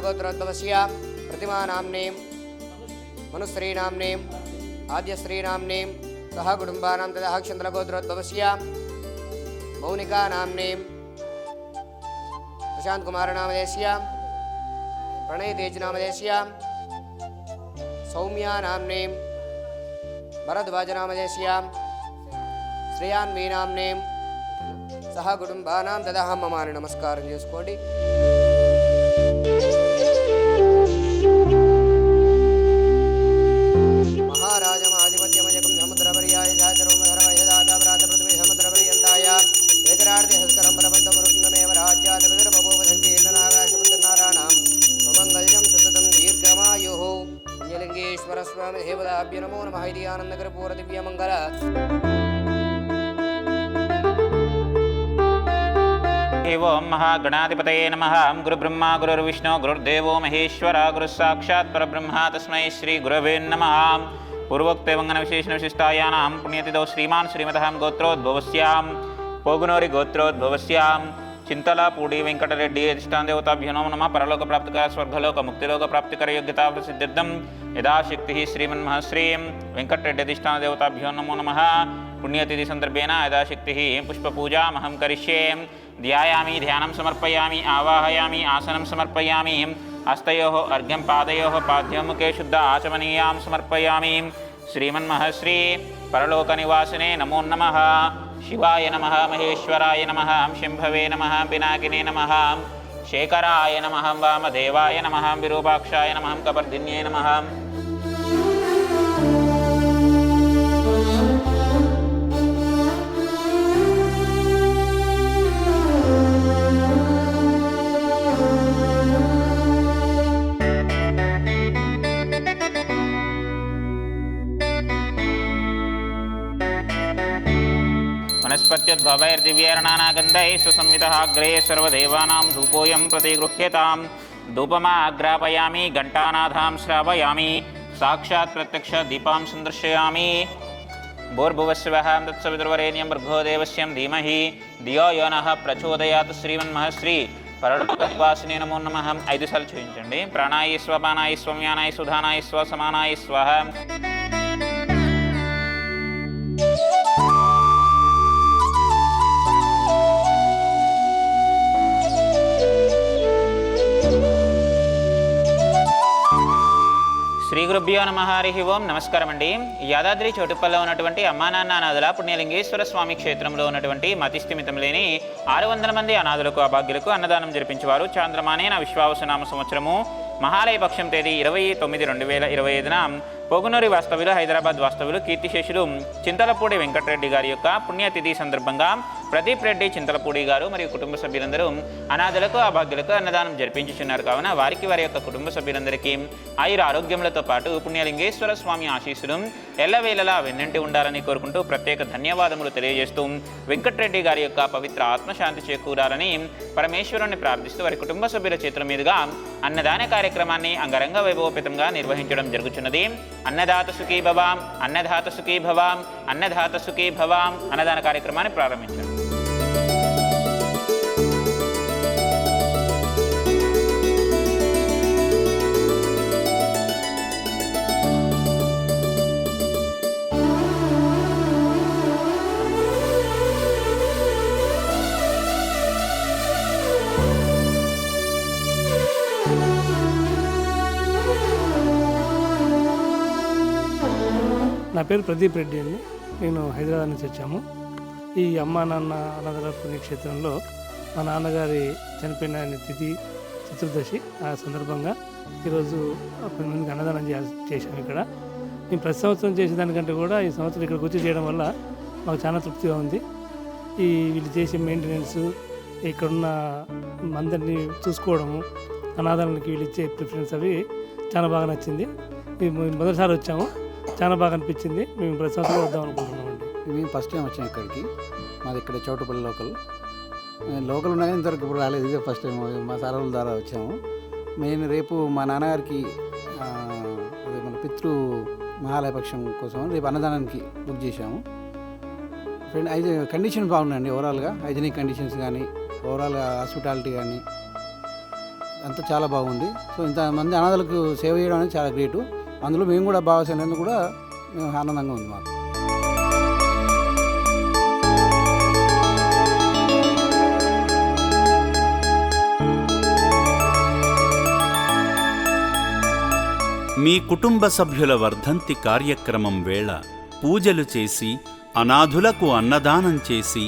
चन्द्रगोत्रोद्भवस्य प्रतिमानाम्नीं मनुश्रीनाम्नीं आद्यश्रीनाम्नीं सह कुटुम्बानां तथा चन्द्रगोत्रोद्भवस्य मौनिकानाम्नीं प्रशान्तकुमारनामधेयस्य प्रणयतेजनामधेयस्य सौम्यानाम्नीं भरद्वाजनामधेयस्य श्रेयान्वीनाम्नीं सह कुटुम्बानां तथा ममानि नमस्कारं చేసుకోండి. महाराजमाधिपत्यमजकं समुद्रपर्याय जातरुमधर्मयदाताप्रातपृथ्वी समुद्रपर्यन्ताय एकरार्धे हस्करं बलबद्धपुरुषमेव राज्यातिपतिर्बभूवसङ्कीर्तनाकाशपुत्रनाराणां सुमङ्गल्यं सततं दीर्घमायुः. पुण्यलिङ्गेश्वरस्वामी देवताभ्यो नमो नमः. इति आनन्दकर्पूरदिव्यमङ्गल ओं महागणाधिपतये नमः. गुरुब्रह्मा गुरुर्विष्णु गुरुर्देवो महेश्वर गुरुस्साक्षात् परब्रह्म तस्मै श्री गुरवे नमः. पूर्वोक्त वंगन विशेषण विशिष्टायानां पुण्यतिथौ श्रीमान् श्रीमतः गोत्रोद्भवस्यां पोगुनोरि गोत्रोद्भवस्यां चिंतलापूडी वेंकटरेड्डी अधिष्ठानदेवताभ्यो नमो नमः. परलोक प्राप्तिकर स्वर्गलोक मुक्तिलोक प्राप्तिकर योग्यता प्रसिद्धिर्दं यदाशक्तिः श्रीमन्महश्रीं वेंकटरेड्डी अधिष्ठानदेवताभ्यो नमो नमः. पुण्यतिथि संदर्भेन यदाशक्तिः पुष्पपूजामहं करिष्ये. ध्यायामि ध्यानं समर्पयामि आवाहयामि आसनं समर्पयामि हस्तयोः अर्घ्यं पादयोः पाद्यमुखे शुद्ध आचमनीयां समर्पयामि. श्रीमन्महश्री परलोकनिवासिने नमो नमः. शिवाय नमः महेश्वराय नमः शंभवे नमः पिनाकिने नमः शेखराय नमः वामदेवाय नमः विरूपाक्षाय नमः कपर्दिन्ये नमः. वनस्पत्युद्भवैर्दिव्यैर्नानागन्धैः सुसंयुतः अग्रे सर्वदेवानां धूपोऽयं प्रतिगृह्यतां. धूपमाग्रापयामि घण्टानाथां श्रावयामि साक्षात् प्रत्यक्ष दीपां संदर्शयामि. भूर्भुवस्वः तत्सवितुर्वरेण्यं भर्गो देवस्य धीमहि धियो यो नः प्रचोदयात्. श्रीमन्महश्री परलोकनिवासिने नमो नमः. 5 సార్లు చూపించండి. ప్రాణాయ స్వ పానాయ స్వమ్యానాయ సుధానాయ స్వ సమానాయ స్వః. శ్రీ గురుభ్యో నమః. హరి ఓం. నమస్కారం అండి. యాదాద్రి చోటుపల్లిలో ఉన్నటువంటి అమ్మా నాన్న అనాథుల పుణ్యలింగేశ్వర స్వామి క్షేత్రంలో ఉన్నటువంటి మతిస్థిమితం లేని 600 మంది అనాథులకు అభాగ్యులకు అన్నదానం జరిపించేవారు. చాంద్రమానేన విశ్వావసనామ సంవత్సరము మహాలయ పక్షం తేదీ 20/9/2025న పొగునూరి వాస్తవ్యులు హైదరాబాద్ వాస్తవ్యులు కీర్తిశేషులు చింతలపూడి వెంకటరెడ్డి గారి యొక్క పుణ్యతిథి సందర్భంగా ప్రదీప్ రెడ్డి చింతలపూడి గారు మరియు కుటుంబ సభ్యులందరూ అనాథులకు అభాగ్యులకు అన్నదానం జరిపించుచున్నారు. కావున వారికి వారి యొక్క కుటుంబ సభ్యులందరికీ ఆయుర ఆరోగ్యములతో పాటు పుణ్యలింగేశ్వర స్వామి ఆశీస్సులు ఎల్లవేళలా వెన్నంటి ఉండాలని కోరుకుంటూ ప్రత్యేక ధన్యవాదములు తెలియజేస్తూ వెంకటరెడ్డి గారి యొక్క పవిత్ర ఆత్మశాంతి చేకూరాలని పరమేశ్వరుని ప్రార్థిస్తూ వారి కుటుంబ సభ్యుల చేతుల మీదుగా అన్నదాన కార్యక్రమాన్ని అంగరంగ వైభవపేతంగా నిర్వహించడం జరుగుతున్నది. అన్నదాత సుఖీ భవాం అన్నదాత సుఖీ భవాం అన్నదాత సుఖీ భవాం అన్నదాన కార్యక్రమాన్ని ప్రారంభించారు. నా పేరు ప్రదీప్ రెడ్డి అండి. నేను హైదరాబాద్ నుంచి వచ్చాము. ఈ అమ్మా నాన్న అనాథల పుణ్యక్షేత్రంలో మా నాన్నగారి చనిపోయిన తిథి చతుర్దశి. ఆ సందర్భంగా ఈరోజు 10 మందికి అన్నదానం చేశాము. ఇక్కడ మేము ప్రతి సంవత్సరం చేసేదానికంటే కూడా ఈ సంవత్సరం ఇక్కడికి వచ్చి చేయడం వల్ల మాకు చాలా తృప్తిగా ఉంది. వీళ్ళు చేసే మెయింటెనెన్స్, ఇక్కడున్న అందరినీ చూసుకోవడము, అనాథాలకి వీళ్ళు ఇచ్చే ప్రిఫరెన్స్ అవి చాలా బాగా నచ్చింది. మేము మొదటిసారి వచ్చాము, చాలా బాగా అనిపించింది. మేము ప్రతి సంవత్సరం వద్దాం అనుకుంటున్నామండి. మేము ఫస్ట్ టైం వచ్చాము ఇక్కడికి. మాది ఇక్కడ చౌటుపల్లి లోకల్ ఉన్నా కానీ ఇంతవరకు ఇప్పుడు రాలేదు. ఇదే ఫస్ట్ టైం మా సారవుల ద్వారా వచ్చాము. మేము రేపు మా నాన్నగారికి అదే మన పితృ మహాలయపక్షం కోసం రేపు అన్నదానానికి బుక్ చేశాము. ఫ్రెండ్ 5 కండిషన్ బాగున్నాయండి. ఓవరాల్గా హైజీనిక్ కండిషన్స్ కానీ, ఓవరాల్ హాస్పిటాలిటీ కానీ అంతా చాలా బాగుంది. సో ఇంతమంది అనాథలకు సేవ చేయడం అనేది చాలా గ్రేటు. అందులో మేము కూడా భాగస్వామ్యం కూడా మేము ఆనందంగా ఉంది మాకు. మీ కుటుంబ సభ్యుల వర్ధంతి కార్యక్రమం వేళ పూజలు చేసి అనాథులకు అన్నదానం చేసి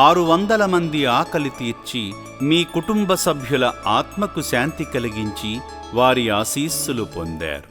600 మంది ఆకలి తీర్చి మీ కుటుంబ సభ్యుల ఆత్మకు శాంతి కలిగించి వారి ఆశీస్సులు పొందారు.